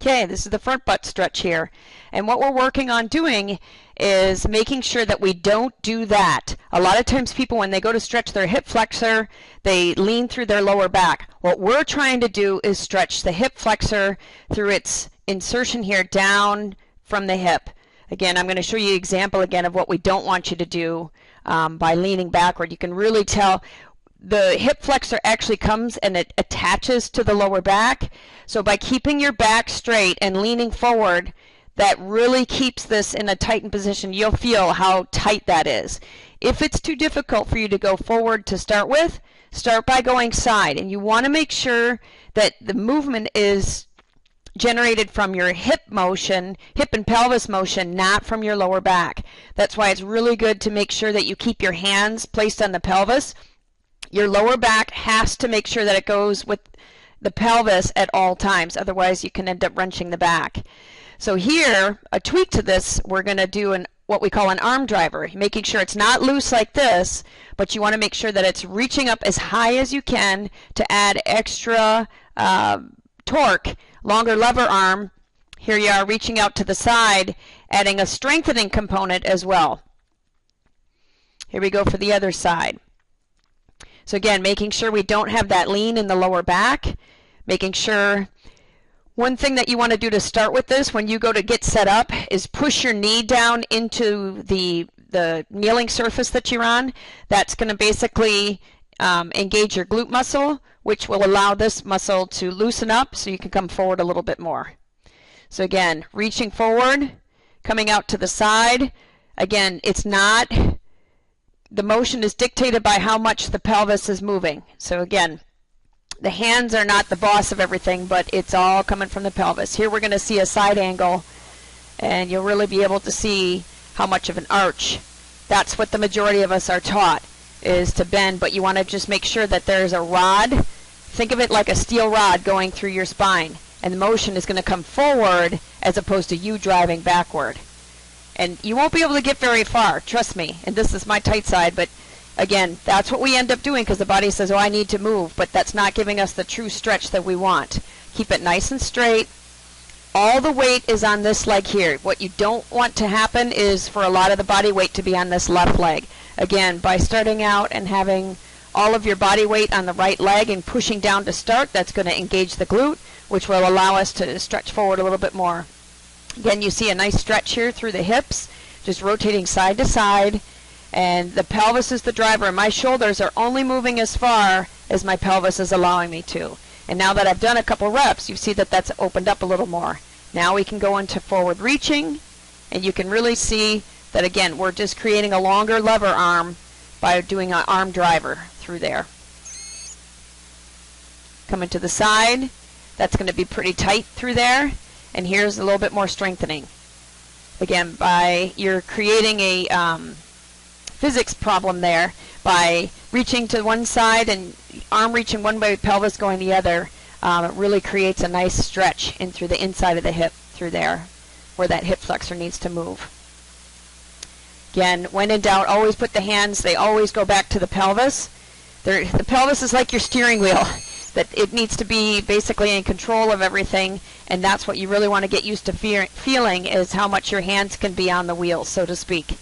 Okay, this is the front butt stretch here. And what we're working on doing is making sure that we don't do that. A lot of times people, when they go to stretch their hip flexor, they lean through their lower back. What we're trying to do is stretch the hip flexor through its insertion here down from the hip. Again, I'm going to show you an example again of what we don't want you to do by leaning backward. You can really tell the hip flexor actually comes and it attaches to the lower back. So by keeping your back straight and leaning forward, that really keeps this in a tightened position. You'll feel how tight that is. If it's too difficult for you to go forward to start with, start by going side. And you want to make sure that the movement is generated from your hip motion, hip and pelvis motion, not from your lower back. That's why it's really good to make sure that you keep your hands placed on the pelvis. Your lower back has to make sure that it goes with the pelvis at all times. Otherwise, you can end up wrenching the back. So here, a tweak to this, we're going to do what we call an arm driver, making sure it's not loose like this, but you want to make sure that it's reaching up as high as you can to add extra torque, longer lever arm. Here you are reaching out to the side, adding a strengthening component as well. Here we go for the other side. So again, making sure we don't have that lean in the lower back, making sure one thing that you want to do to start with this when you go to get set up is push your knee down into the kneeling surface that you're on. That's going to basically engage your glute muscle, which will allow this muscle to loosen up so you can come forward a little bit more. So again, reaching forward, coming out to the side. Again, it's not, the motion is dictated by how much the pelvis is moving. So again, the hands are not the boss of everything, but it's all coming from the pelvis. Here we're going to see a side angle, and you'll really be able to see how much of an arch. That's what the majority of us are taught, is to bend, but you want to just make sure that there's a rod. Think of it like a steel rod going through your spine, and the motion is going to come forward as opposed to you driving backward. And you won't be able to get very far, trust me. And this is my tight side, but again, that's what we end up doing because the body says, oh, I need to move, but that's not giving us the true stretch that we want. Keep it nice and straight. All the weight is on this leg here. What you don't want to happen is for a lot of the body weight to be on this left leg. Again, by starting out and having all of your body weight on the right leg and pushing down to start, that's going to engage the glute, which will allow us to stretch forward a little bit more. Again, you see a nice stretch here through the hips, just rotating side to side. And the pelvis is the driver. My shoulders are only moving as far as my pelvis is allowing me to. And now that I've done a couple reps, you see that that's opened up a little more. Now we can go into forward reaching, and you can really see that, again, we're just creating a longer lever arm by doing an arm driver through there. Coming to the side, that's going to be pretty tight through there. And here's a little bit more strengthening. Again, you're creating a physics problem there by reaching to one side and arm reaching one way, pelvis going the other. It really creates a nice stretch in through the inside of the hip through there where that hip flexor needs to move. Again, when in doubt, always put the hands, they always go back to the pelvis. The pelvis is like your steering wheel, that it needs to be basically in control of everything, and that's what you really want to get used to feeling is how much your hands can be on the wheel, so to speak.